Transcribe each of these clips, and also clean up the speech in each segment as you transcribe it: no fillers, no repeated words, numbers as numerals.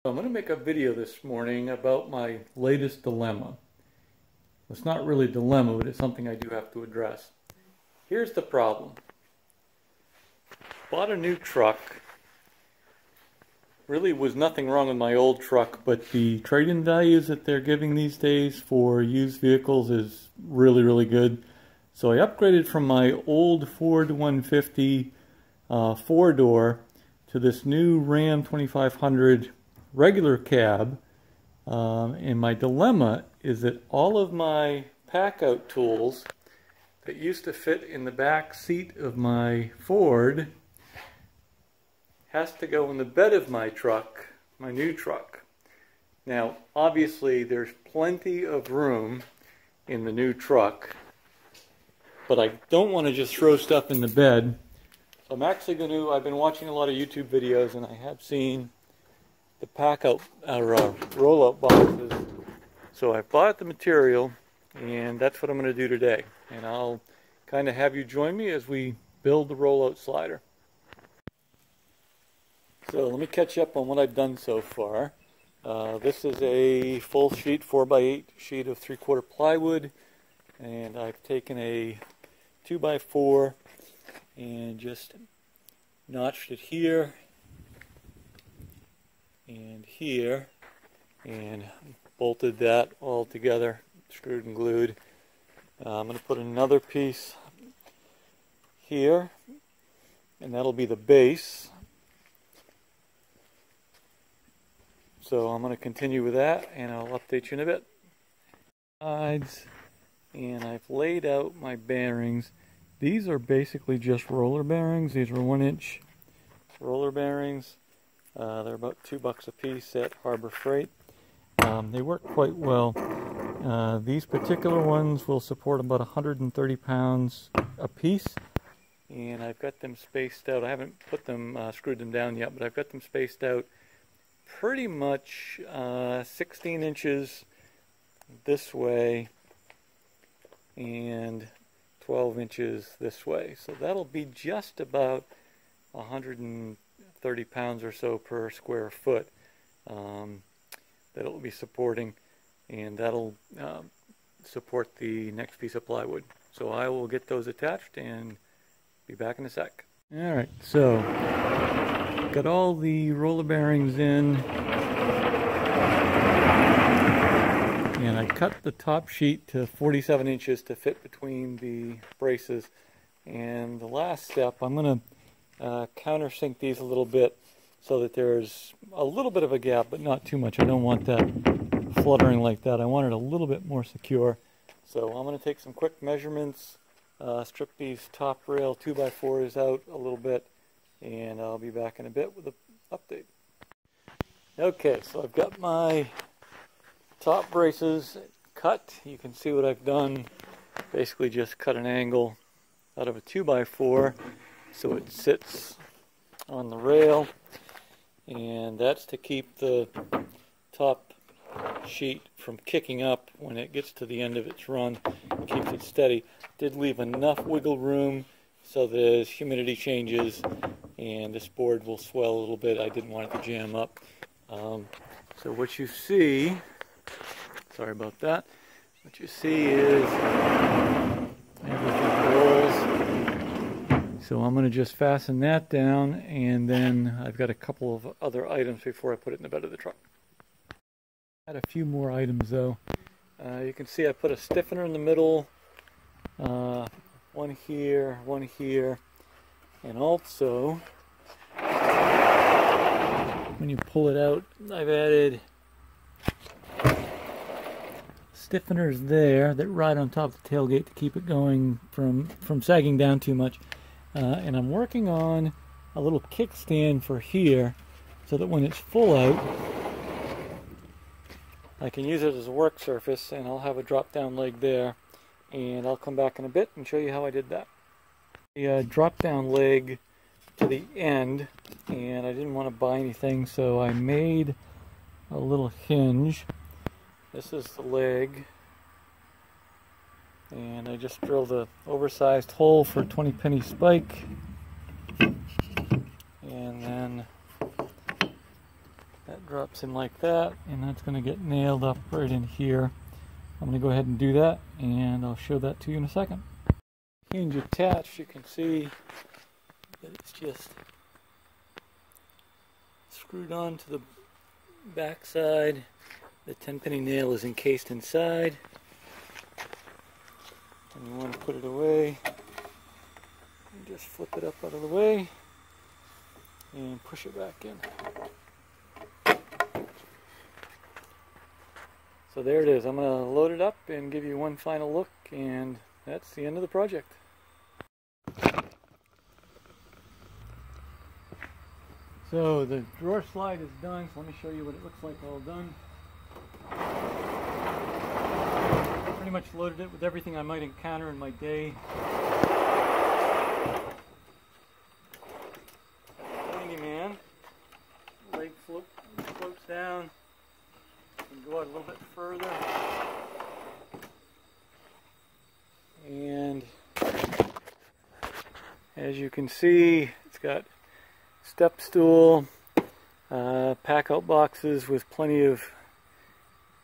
I'm going to make a video this morning about my latest dilemma. It's not really a dilemma, but it's something I do have to address. Here's the problem. Bought a new truck. Really was nothing wrong with my old truck, but the trade-in values that they're giving these days for used vehicles is really good. So I upgraded from my old Ford 150 four-door to this new Ram 2500 regular cab, and my dilemma is that all of my pack-out tools that used to fit in the back seat of my Ford has to go in the bed of my truck, my new truck. Now, obviously, there's plenty of room in the new truck, but I don't want to just throw stuff in the bed. So I'm actually going to, I've been watching a lot of YouTube videos, and I have seen the pack-out, roll-out boxes. So I bought the material, and that's what I'm going to do today. And I'll kind of have you join me as we build the roll-out slider. So let me catch up on what I've done so far. This is a full sheet, 4x8 sheet of 3/4 plywood, and I've taken a 2x4 and just notched it here and here and bolted that all together, screwed and glued. I'm going to put another piece here, and that'll be the base. So I'm going to continue with that, and I'll update you in a bit. And I've laid out my bearings. These are basically just roller bearings. These are 1-inch roller bearings. They're about $2 a piece at Harbor Freight. They work quite well. These particular ones will support about 130 pounds a piece, and I've got them spaced out. I haven't put them, screwed them down yet, but I've got them spaced out pretty much 16 inches this way and 12 inches this way. So that'll be just about 130 pounds or so per square foot that it'll be supporting, and that'll support the next piece of plywood. So I will get those attached and be back in a sec. Alright, so got all the roller bearings in, and I cut the top sheet to 47 inches to fit between the braces. And the last step, I'm going to countersink these a little bit so that there's a little bit of a gap, but not too much. I don't want that fluttering like that. I want it a little bit more secure. So I'm going to take some quick measurements, strip these top rail 2x4s out a little bit, and I'll be back in a bit with an update. Okay, so I've got my top braces cut. You can see what I've done. Basically just cut an angle out of a 2x4 so it sits on the rail, and that's to keep the top sheet from kicking up when it gets to the end of its run. It keeps it steady. Did leave enough wiggle room so that as humidity changes and this board will swell a little bit, I didn't want it to jam up. So what you see, sorry about that, what you see is everything rolls. So I'm going to just fasten that down, and then I've got a couple of other items before I put it in the bed of the truck. I had a few more items though. You can see I put a stiffener in the middle, one here, and also when you pull it out, I've added stiffeners there that ride on top of the tailgate to keep it going from sagging down too much. And I'm working on a little kickstand for here so that when it's full out, I can use it as a work surface, and I'll have a drop down leg there, and I'll come back in a bit and show you how I did that. The drop down leg to the end, and I didn't want to buy anything, so I made a little hinge. This is the leg, and I just drilled an oversized hole for a 20-penny spike, and then that drops in like that, and that's going to get nailed up right in here. I'm going to go ahead and do that, and I'll show that to you in a second. Hinge attached, you can see that it's just screwed on to the back side. The 10-penny nail is encased inside, and you want to put it away. And just flip it up out of the way and push it back in. So there it is. I'm going to load it up and give you one final look, and that's the end of the project. So the drawer slide is done, so let me show you what it looks like all done. Pretty much loaded it with everything I might encounter in my day. Handyman. Leg floats down and go out a little bit further. And as you can see, it's got step stool, pack out boxes with plenty of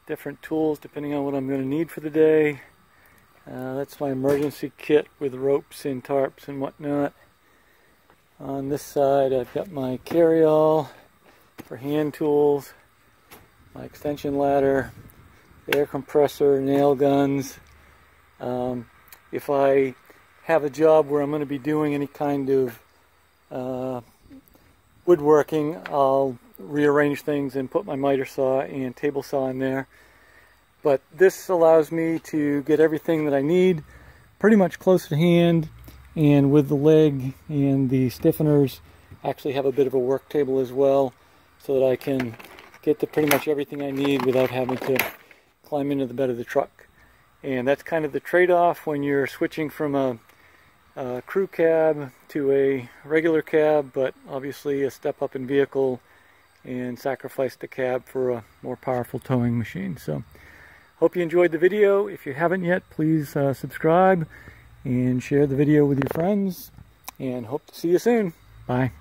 different tools depending on what I'm going to need for the day. That's my emergency kit with ropes and tarps and whatnot. On this side I've got my carry-all for hand tools, my extension ladder, air compressor, nail guns. If I have a job where I'm going to be doing any kind of woodworking, I'll rearrange things and put my miter saw and table saw in there. But this allows me to get everything that I need pretty much close to hand, and with the leg and the stiffeners, I actually have a bit of a work table as well, so that I can get to pretty much everything I need without having to climb into the bed of the truck. And that's kind of the trade-off when you're switching from a crew cab to a regular cab, but obviously a step up in vehicle and sacrifice the cab for a more powerful towing machine. So hope you enjoyed the video. If you haven't yet, please subscribe and share the video with your friends, and hope to see you soon. Bye.